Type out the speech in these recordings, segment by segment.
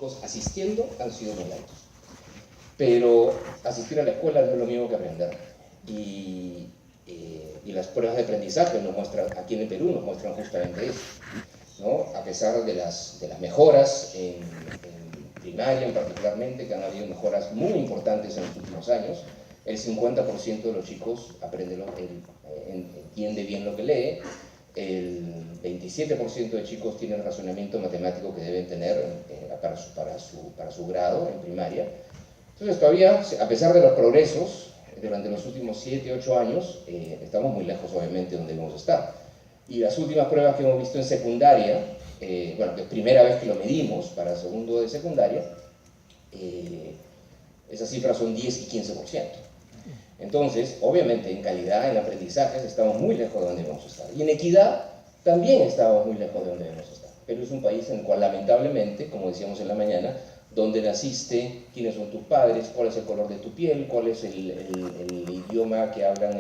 chicos asistiendo han sido muy altos. Pero asistir a la escuela no es lo mismo que aprender. Y las pruebas de aprendizaje nos muestran, aquí en el Perú nos muestran justamente eso, ¿no? A pesar de las mejoras en primaria, particularmente, que han habido mejoras muy importantes en los últimos años, el 50% de los chicos entiende bien lo que lee, el 27% de chicos tienen el razonamiento matemático que deben tener para su grado en primaria. Entonces todavía, a pesar de los progresos, durante los últimos 7, 8 años, estamos muy lejos obviamente de donde debemos estar. Y las últimas pruebas que hemos visto en secundaria, bueno, que es primera vez que lo medimos para segundo de secundaria, esas cifras son 10 y 15%. Entonces, obviamente, en calidad, en aprendizajes, estamos muy lejos de donde debemos estar. Y en equidad, también estamos muy lejos de donde debemos estar. Pero es un país en el cual, lamentablemente, como decíamos en la mañana, donde naciste, quiénes son tus padres, cuál es el color de tu piel, cuál es el idioma que hablan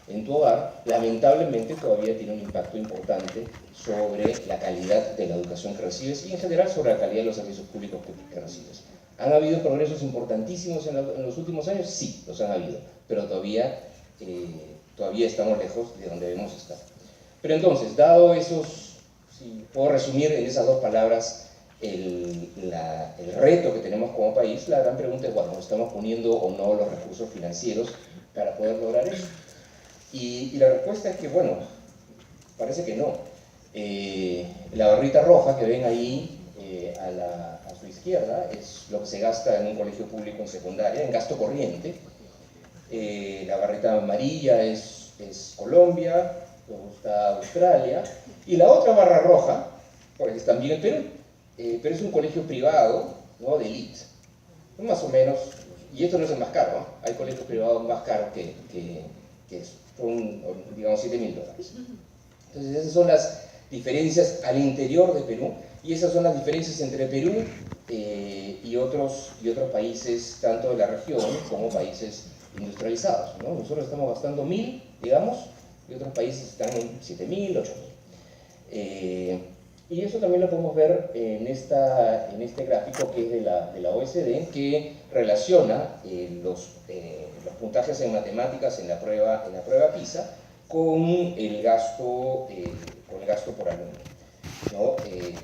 en tu hogar, lamentablemente todavía tiene un impacto importante sobre la calidad de la educación que recibes y en general sobre la calidad de los servicios públicos que recibes. ¿Han habido progresos importantísimos en los últimos años? Sí, los han habido, pero todavía estamos lejos de donde debemos estar. Pero entonces, dado esos, si puedo resumir en esas dos palabras, el reto que tenemos como país, la gran pregunta es, bueno, ¿estamos poniendo o no los recursos financieros para poder lograr eso? Y la respuesta es que, bueno, parece que no. La barrita roja que ven ahí a su izquierda es lo que se gasta en un colegio público en secundaria, en gasto corriente. La barrita amarilla es Colombia, luego está Australia, y la otra barra roja, porque es también el Perú. Pero es un colegio privado, ¿no? De élite, más o menos, y esto no es el más caro, ¿no? Hay colegios privados más caros que son, digamos, $7.000. Entonces esas son las diferencias al interior de Perú, y esas son las diferencias entre Perú y otros países, tanto de la región como países industrializados, ¿no? Nosotros estamos gastando 1.000, digamos, y otros países están en 7.000, 8.000. Y eso también lo podemos ver en este gráfico que es de la OECD, que relaciona los puntajes en matemáticas en la prueba PISA con el gasto por alumno, ¿no?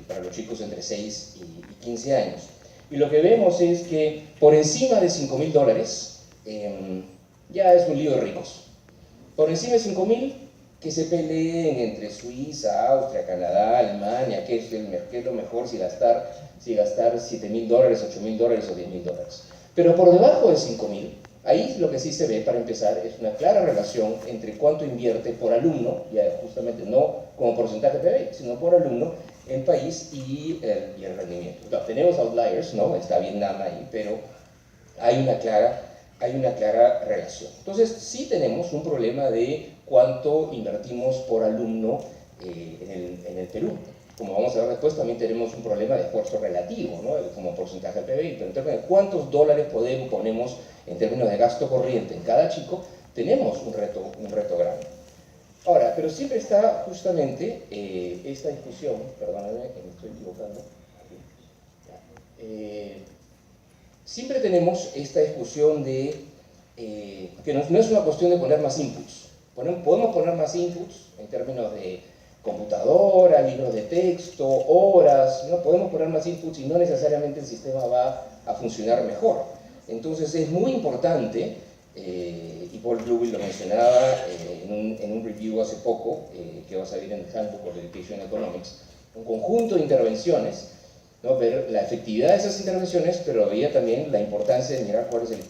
Para los chicos entre 6 y 15 años. Y lo que vemos es que por encima de $5.000 ya es un lío de ricos. Por encima de 5.000, que se peleen entre Suiza, Austria, Canadá, Alemania, qué es lo mejor, si gastar $7.000, $8.000 o $10.000. Pero por debajo de 5.000, ahí lo que sí se ve, para empezar, es una clara relación entre cuánto invierte por alumno, ya justamente no como porcentaje de PIB, sino por alumno, el país y el rendimiento. Entonces, tenemos outliers, ¿no? Está Vietnam ahí, pero hay una clara relación. Entonces, sí tenemos un problema de cuánto invertimos por alumno en el Perú. Como vamos a ver después, también tenemos un problema de esfuerzo relativo, ¿no? Como porcentaje del PIB, pero en términos de cuántos dólares ponemos en términos de gasto corriente en cada chico, tenemos un reto grande. Ahora, pero siempre está justamente esta discusión, perdóname que me estoy equivocando, siempre tenemos esta discusión de que no es una cuestión de poner más inputs. Podemos poner más inputs en términos de computadora, libros de texto, horas, ¿no? Podemos poner más inputs y no necesariamente el sistema va a funcionar mejor. Entonces es muy importante, y Paul Bluewill lo mencionaba en un review hace poco, que va a salir en el Handbook of Education Economics, un conjunto de intervenciones, ¿no? Ver la efectividad de esas intervenciones, pero veía también la importancia de mirar cuál es el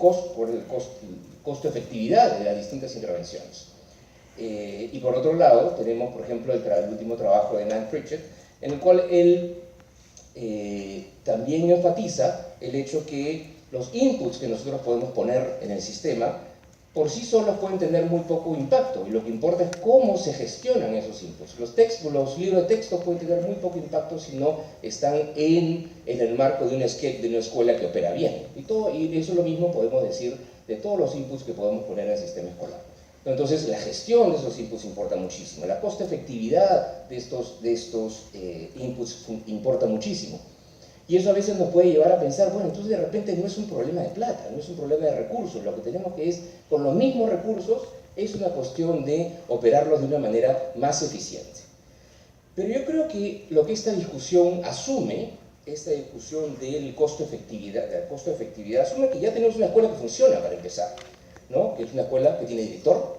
costo-efectividad de las distintas intervenciones. Y por otro lado, tenemos, por ejemplo, el último trabajo de Nan Pritchett, en el cual él también enfatiza el hecho que los inputs que nosotros podemos poner en el sistema por sí solos pueden tener muy poco impacto, y lo que importa es cómo se gestionan esos inputs. Los libros de texto pueden tener muy poco impacto si no están en el marco de una escuela que opera bien. Y eso lo mismo podemos decir de todos los inputs que podemos poner en el sistema escolar. Entonces, la gestión de esos inputs importa muchísimo, la costo-efectividad de estos inputs importa muchísimo. Y eso a veces nos puede llevar a pensar, bueno, entonces de repente no es un problema de plata, no es un problema de recursos, lo que tenemos que es, con los mismos recursos, es una cuestión de operarlos de una manera más eficiente. Pero yo creo que lo que esta discusión asume, esta discusión del costo-efectividad, asume que ya tenemos una escuela que funciona para empezar, ¿no? Que es una escuela que tiene director,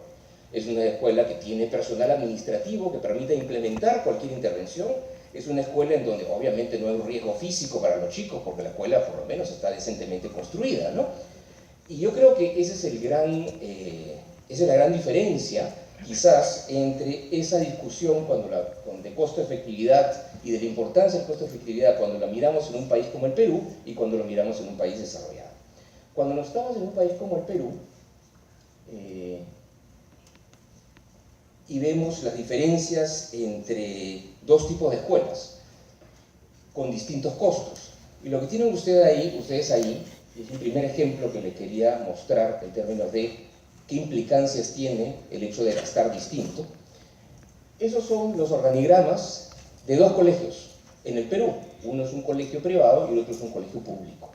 es una escuela que tiene personal administrativo que permite implementar cualquier intervención, es una escuela en donde obviamente no hay un riesgo físico para los chicos, porque la escuela por lo menos está decentemente construida, ¿no? Y yo creo que esa es la gran diferencia, quizás, entre esa discusión de costo-efectividad y de la importancia del costo-efectividad cuando la miramos en un país como el Perú y cuando lo miramos en un país desarrollado. Cuando nos estamos en un país como el Perú, y vemos las diferencias entre dos tipos de escuelas con distintos costos. Y lo que tienen ustedes ahí, es un primer ejemplo que les quería mostrar en términos de qué implicancias tiene el hecho de gastar distinto. Esos son los organigramas de dos colegios en el Perú. Uno es un colegio privado y el otro es un colegio público.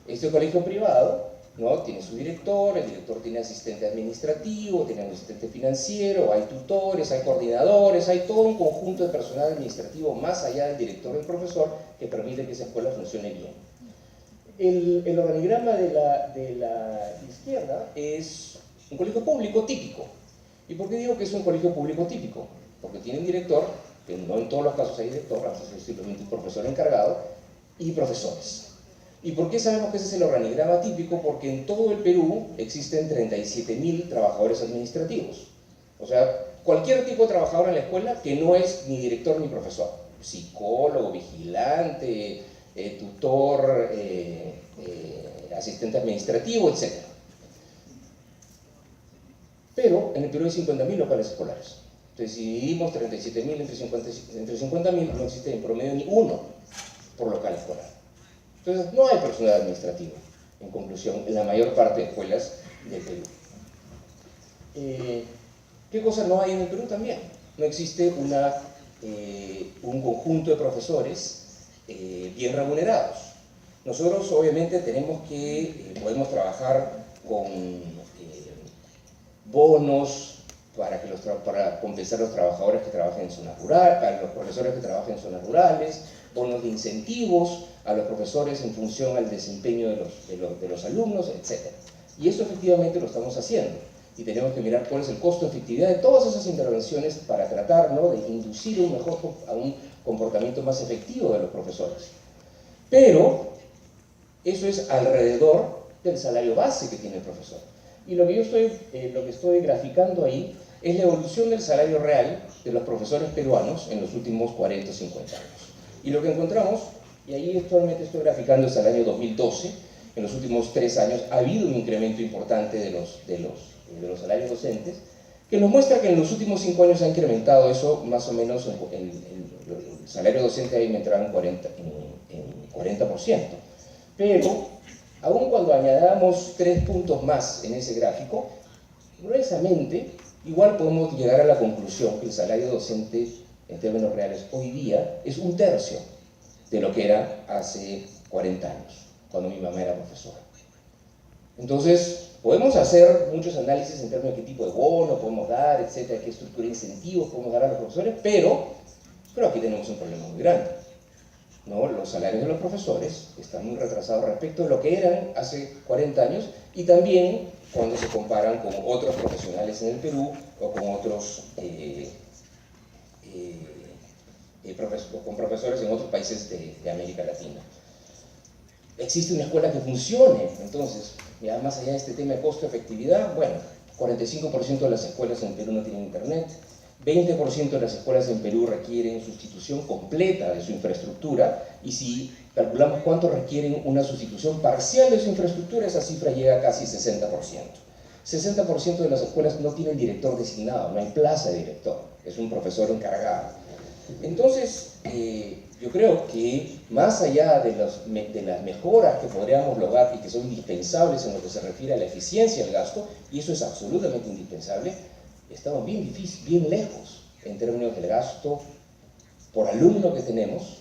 Este colegio privado, ¿no?, tiene su director, el director tiene asistente administrativo, tiene un asistente financiero, hay tutores, hay coordinadores, hay todo un conjunto de personal administrativo más allá del director del profesor que permite que esa escuela funcione bien. El organigrama de la izquierda es un colegio público típico. ¿Y por qué digo que es un colegio público típico? Porque tiene un director, que no en todos los casos hay director, vamos a ser simplemente un profesor encargado, y profesores. ¿Y por qué sabemos que ese es el organigrama típico? Porque en todo el Perú existen 37.000 trabajadores administrativos. O sea, cualquier tipo de trabajador en la escuela que no es ni director ni profesor. Psicólogo, vigilante, tutor, asistente administrativo, etc. Pero en el Perú hay 50.000 locales escolares. Entonces, si dividimos 37.000 entre 50.000, no existe en promedio ni uno por local escolar. Entonces, no hay personal administrativo, en conclusión, en la mayor parte de escuelas del Perú. ¿Qué cosa no hay en el Perú también? No existe un conjunto de profesores bien remunerados. Nosotros, obviamente, podemos trabajar con bonos para compensar a los trabajadores que trabajan en zonas rurales, a los profesores que trabajan en zonas rurales, bonos de incentivos a los profesores en función al desempeño de los alumnos, etc. Y eso efectivamente lo estamos haciendo. Y tenemos que mirar cuál es el costo de efectividad de todas esas intervenciones para tratar, ¿no?, de inducir a un comportamiento más efectivo de los profesores. Pero eso es alrededor del salario base que tiene el profesor. Y lo que estoy graficando ahí es la evolución del salario real de los profesores peruanos en los últimos 40 o 50 años. Y lo que encontramos, y ahí actualmente estoy graficando hasta el año 2012, en los últimos 3 años ha habido un incremento importante de los salarios docentes, que nos muestra que en los últimos 5 años ha incrementado eso, más o menos, el salario docente ha incrementado en 40%. Pero, aun cuando añadamos 3 puntos más en ese gráfico, gruesamente, igual podemos llegar a la conclusión que el salario docente, en términos reales, hoy día es 1/3 de lo que era hace 40 años, cuando mi mamá era profesora. Entonces, podemos hacer muchos análisis en términos de qué tipo de bono podemos dar, etcétera, qué estructura de incentivos podemos dar a los profesores, pero aquí tenemos un problema muy grande, ¿no? Los salarios de los profesores están muy retrasados respecto de lo que eran hace 40 años y también cuando se comparan con otros profesionales en el Perú o con otros con profesores en otros países de América Latina. ¿Existe una escuela que funcione? Entonces, ya más allá de este tema de costo-efectividad, bueno, 45% de las escuelas en Perú no tienen internet, 20% de las escuelas en Perú requieren sustitución completa de su infraestructura, y si calculamos cuánto requieren una sustitución parcial de su infraestructura, esa cifra llega a casi 60%. 60% de las escuelas no tienen director designado, no hay plaza de director, es un profesor encargado. Entonces, yo creo que más allá de las mejoras que podríamos lograr y que son indispensables en lo que se refiere a la eficiencia del gasto, y eso es absolutamente indispensable, estamos bien lejos en términos del gasto por alumno que tenemos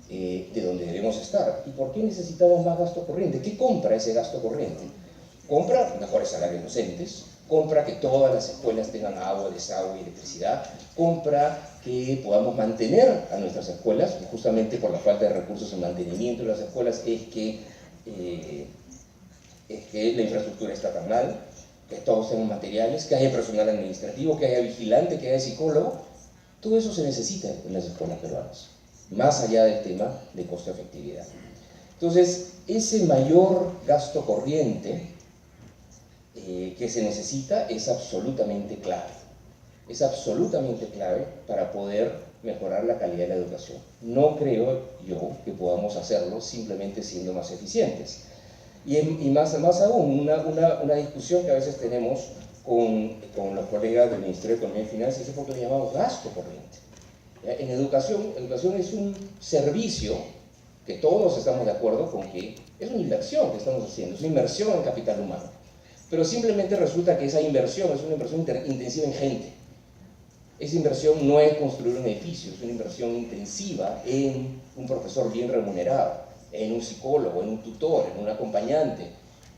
de donde debemos estar. ¿Y por qué necesitamos más gasto corriente? ¿Qué compra ese gasto corriente? Compra mejores salarios docentes, compra que todas las escuelas tengan agua, desagüe y electricidad, compra que podamos mantener a nuestras escuelas, justamente por la falta de recursos en mantenimiento de las escuelas es que la infraestructura está tan mal, que todos tengan materiales, que haya personal administrativo, que haya vigilante, que haya psicólogo. Todo eso se necesita en las escuelas peruanas, más allá del tema de costo-efectividad. Entonces, ese mayor gasto corriente que se necesita es absolutamente clave. Es absolutamente clave para poder mejorar la calidad de la educación. No creo yo que podamos hacerlo simplemente siendo más eficientes. Y más aún, una discusión que a veces tenemos con los colegas del Ministerio de Economía y Finanzas es porque le llamamos gasto corriente. ¿Ya? En educación es un servicio que todos estamos de acuerdo con que es una inversión que estamos haciendo, es una inversión en capital humano. Pero simplemente resulta que esa inversión es una inversión intensiva en gente. Esa inversión no es construir un edificio, es una inversión intensiva en un profesor bien remunerado, en un psicólogo, en un tutor, en un acompañante,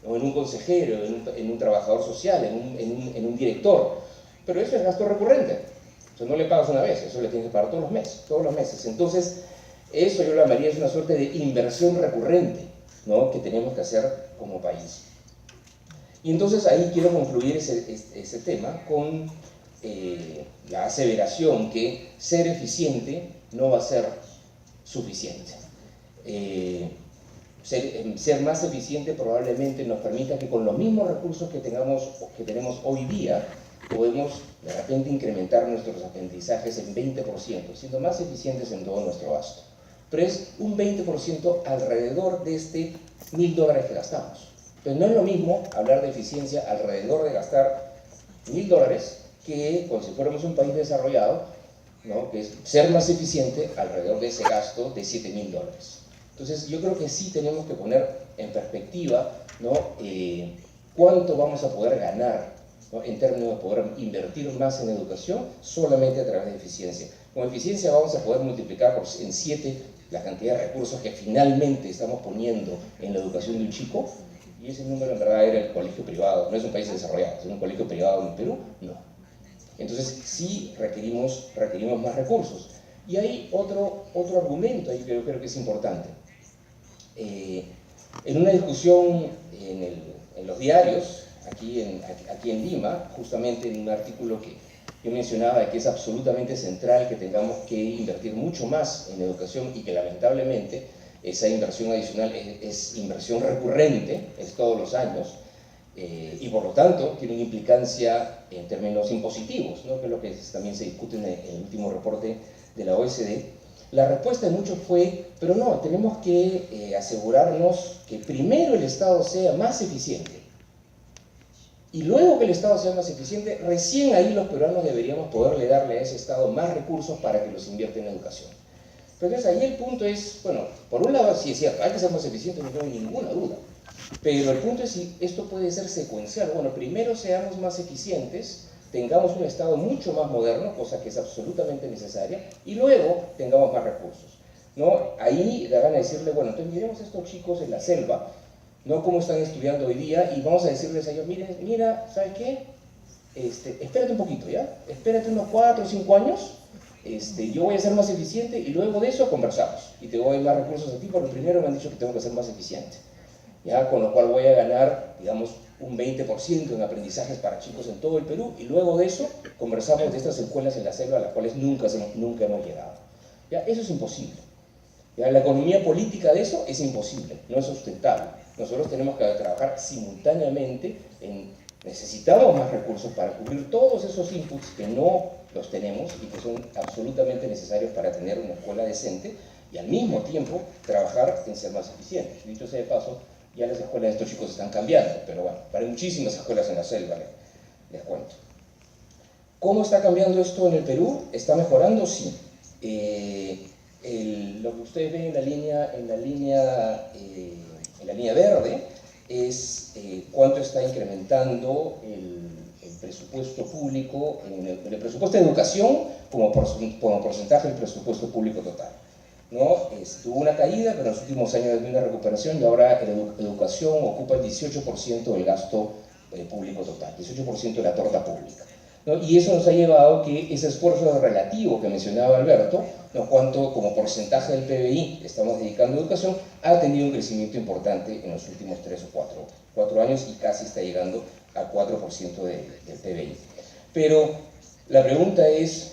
o en un consejero, en un trabajador social, en un director. Pero eso es gasto recurrente. O sea, no le pagas una vez, eso le tienes que pagar todos los meses. Entonces, eso yo lo llamaría es una suerte de inversión recurrente, ¿no?, que tenemos que hacer como país. Y entonces ahí quiero concluir ese tema con la aseveración que ser eficiente no va a ser suficiente. Ser más eficiente probablemente nos permita que con los mismos recursos que tenemos hoy día, podemos de repente incrementar nuestros aprendizajes en 20%, siendo más eficientes en todo nuestro gasto. Pero es un 20% alrededor de este $1000 que gastamos. Entonces no es lo mismo hablar de eficiencia alrededor de gastar $1000 que como si fuéramos un país desarrollado, ¿no?, que es ser más eficiente alrededor de ese gasto de $7000. Entonces yo creo que sí tenemos que poner en perspectiva, ¿no?, cuánto vamos a poder ganar, ¿no?, en términos de poder invertir más en educación solamente a través de eficiencia. Con eficiencia vamos a poder multiplicar en 7 la cantidad de recursos que finalmente estamos poniendo en la educación de un chico, y ese número en verdad era el colegio privado, no es un país desarrollado, es un colegio privado en Perú, no. Entonces sí requerimos más recursos. Y hay otro argumento ahí que yo creo que es importante. En una discusión en los diarios, aquí en Lima, justamente en un artículo que yo mencionaba de que es absolutamente central que tengamos que invertir mucho más en educación y que lamentablemente esa inversión adicional es inversión recurrente, es todos los años, y por lo tanto tiene una implicancia en términos impositivos, ¿no?, que es lo que también se discute en el último reporte de la OECD. La respuesta de muchos fue, pero no, tenemos que asegurarnos que primero el Estado sea más eficiente, y luego que el Estado sea más eficiente, recién ahí los peruanos deberíamos poderle darle a ese Estado más recursos para que los invierta en educación. Entonces ahí el punto es, bueno, por un lado sí es cierto, hay que ser más eficientes, no hay ninguna duda. Pero el punto es si esto puede ser secuencial. Bueno, primero seamos más eficientes, tengamos un Estado mucho más moderno, cosa que es absolutamente necesaria, y luego tengamos más recursos, ¿no? Ahí da gana de decirle, bueno, entonces miremos a estos chicos en la selva, ¿no?, cómo están estudiando hoy día, y vamos a decirles a ellos, mira, ¿sabes qué? Espérate un poquito, ¿ya? Espérate unos 4 o 5 años, yo voy a ser más eficiente y luego de eso conversamos. Y te doy más recursos a ti, porque primero me han dicho que tengo que ser más eficiente. ¿Ya? Con lo cual voy a ganar, digamos, un 20% en aprendizajes para chicos en todo el Perú, y luego de eso conversamos de estas escuelas en la selva a las cuales nunca hemos llegado. ¿Ya? Eso es imposible. ¿Ya? La economía política de eso es imposible, no es sustentable. Nosotros tenemos que trabajar simultáneamente necesitamos más recursos para cubrir todos esos inputs que no los tenemos y que son absolutamente necesarios para tener una escuela decente, y al mismo tiempo trabajar en ser más eficientes. Dicho sea de paso, ya las escuelas de estos chicos están cambiando, pero bueno, para muchísimas escuelas en la selva les cuento. ¿Cómo está cambiando esto en el Perú? ¿Está mejorando? Sí. Lo que ustedes ven en la línea verde es cuánto está incrementando el presupuesto público, el presupuesto de educación como porcentaje del presupuesto público total, ¿no? Tuvo una caída, pero en los últimos años de una recuperación y ahora la educación ocupa el 18% del gasto público total, 18% de la torta pública, ¿no? Y eso nos ha llevado a que ese esfuerzo relativo que mencionaba Alberto, ¿no? Cuánto como porcentaje del PBI estamos dedicando a educación, ha tenido un crecimiento importante en los últimos 3 o 4 años y casi está llegando al 4% del PBI. Pero la pregunta es,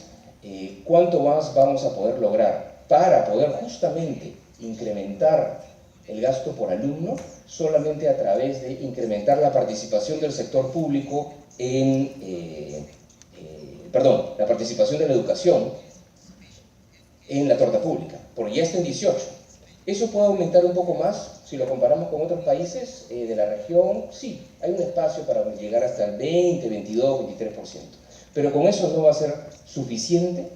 ¿cuánto más vamos a poder lograr para poder justamente incrementar el gasto por alumno solamente a través de incrementar la participación del sector público la participación de la educación en la torta pública? Porque ya está en 18. ¿Eso puede aumentar un poco más si lo comparamos con otros países de la región? Sí, hay un espacio para llegar hasta el 20, 22, 23%. Pero con eso no va a ser suficiente,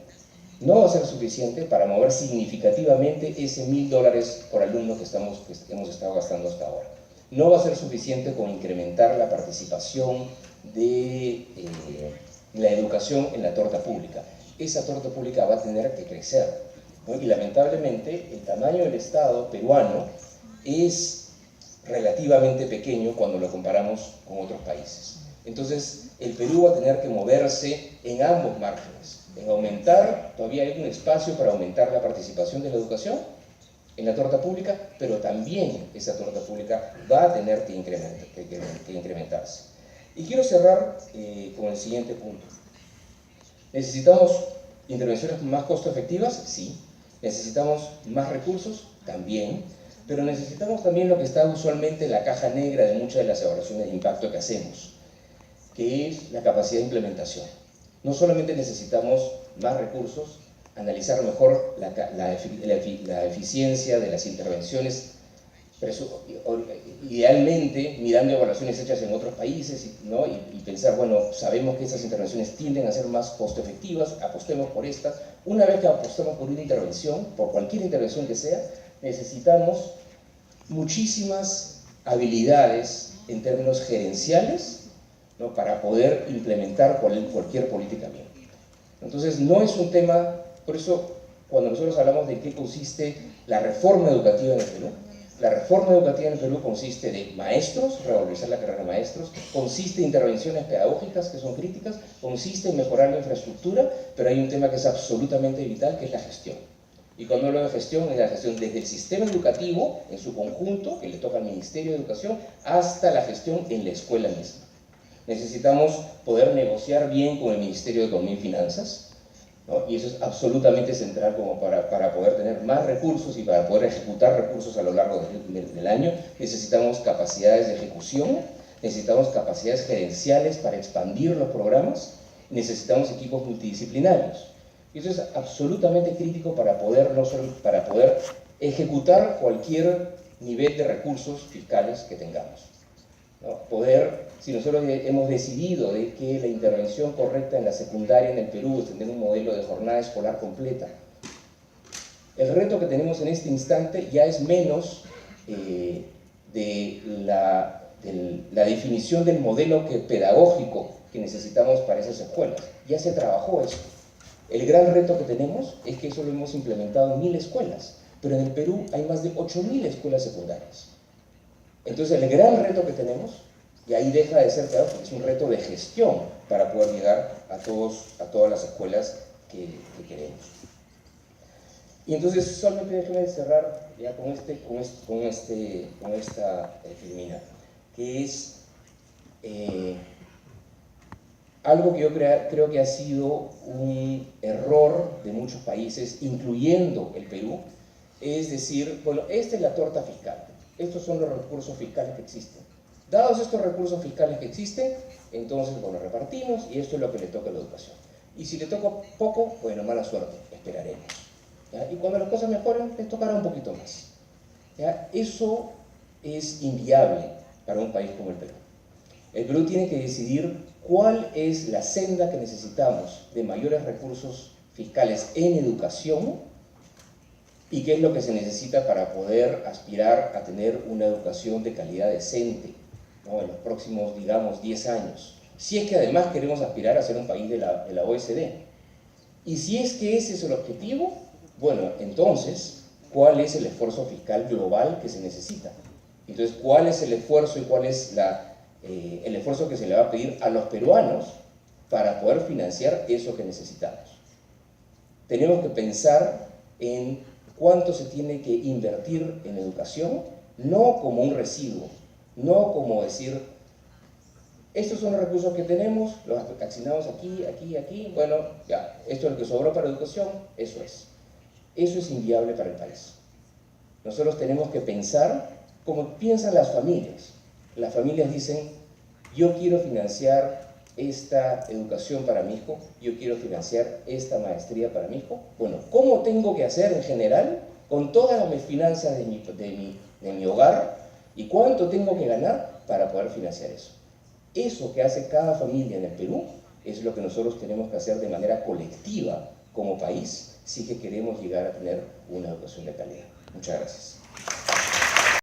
para mover significativamente ese $1000 por alumno que hemos estado gastando hasta ahora. No va a ser suficiente con incrementar la participación de la educación en la torta pública. Esa torta pública va a tener que crecer, ¿no? Y lamentablemente el tamaño del Estado peruano es relativamente pequeño cuando lo comparamos con otros países. Entonces, el Perú va a tener que moverse en ambos márgenes, en aumentar, todavía hay un espacio para aumentar la participación de la educación en la torta pública, pero también esa torta pública va a tener que incrementarse. Y quiero cerrar con el siguiente punto. ¿Necesitamos intervenciones más costo efectivas? Sí. ¿Necesitamos más recursos? También. Pero necesitamos también lo que está usualmente en la caja negra de muchas de las evaluaciones de impacto que hacemos, que es la capacidad de implementación. No solamente necesitamos más recursos, analizar mejor la eficiencia de las intervenciones, idealmente mirando evaluaciones hechas en otros países, ¿no? y pensar, bueno, sabemos que esas intervenciones tienden a ser más costo efectivas, apostemos por estas. Una vez que apostemos por una intervención, por cualquier intervención que sea, necesitamos muchísimas habilidades en términos gerenciales, ¿no? Para poder implementar cualquier política bien. Entonces, no es un tema, por eso cuando nosotros hablamos de qué consiste la reforma educativa en el Perú, la reforma educativa en el Perú consiste de maestros, revalorizar la carrera de maestros, consiste en intervenciones pedagógicas que son críticas, consiste en mejorar la infraestructura, pero hay un tema que es absolutamente vital, que es la gestión. Y cuando hablo de gestión, es la gestión desde el sistema educativo en su conjunto, que le toca al Ministerio de Educación, hasta la gestión en la escuela misma. Necesitamos poder negociar bien con el Ministerio de Economía y Finanzas, ¿no? Y eso es absolutamente central como para poder tener más recursos y para poder ejecutar recursos a lo largo del año. Necesitamos capacidades de ejecución, necesitamos capacidades gerenciales para expandir los programas, necesitamos equipos multidisciplinarios. Y eso es absolutamente crítico para poder ejecutar cualquier nivel de recursos fiscales que tengamos, ¿no? Si nosotros hemos decidido de que la intervención correcta en la secundaria en el Perú es tener un modelo de jornada escolar completa, el reto que tenemos en este instante ya es menos de la definición del modelo pedagógico que necesitamos para esas escuelas. Ya se trabajó eso. El gran reto que tenemos es que eso lo hemos implementado en 1000 escuelas, pero en el Perú hay más de 8000 escuelas secundarias. Entonces el gran reto que tenemos, y ahí deja de ser claro, porque es un reto de gestión para poder llegar a todas las escuelas que queremos. Y entonces solamente déjame cerrar ya con esta terminal, que es algo que yo creo que ha sido un error de muchos países, incluyendo el Perú, es decir, bueno, esta es la torta fiscal, estos son los recursos fiscales que existen. Dados estos recursos fiscales que existen, entonces, bueno, repartimos y esto es lo que le toca a la educación. Y si le toca poco, bueno, mala suerte, esperaremos, ¿ya? Y cuando las cosas mejoren, les tocará un poquito más, ¿ya? Eso es inviable para un país como el Perú. El Perú tiene que decidir cuál es la senda que necesitamos de mayores recursos fiscales en educación y qué es lo que se necesita para poder aspirar a tener una educación de calidad decente, ¿no? En los próximos, digamos, 10 años. Si es que además queremos aspirar a ser un país de la OECD. Y si es que ese es el objetivo, bueno, entonces cuál es el esfuerzo fiscal global que se necesita. Entonces, cuál es el esfuerzo y cuál es el esfuerzo que se le va a pedir a los peruanos para poder financiar eso que necesitamos. Tenemos que pensar en cuánto se tiene que invertir en educación, no como un residuo, no como decir, estos son los recursos que tenemos, los asignamos aquí, aquí, aquí, bueno, ya, esto es lo que sobró para educación, eso es. Eso es inviable para el país. Nosotros tenemos que pensar como piensan las familias. Las familias dicen, yo quiero financiar esta educación para mi hijo, yo quiero financiar esta maestría para mi hijo. Bueno, ¿cómo tengo que hacer en general con todas las finanzas de mi hogar y cuánto tengo que ganar para poder financiar eso? Eso que hace cada familia en el Perú es lo que nosotros tenemos que hacer de manera colectiva como país si que queremos llegar a tener una educación de calidad. Muchas gracias.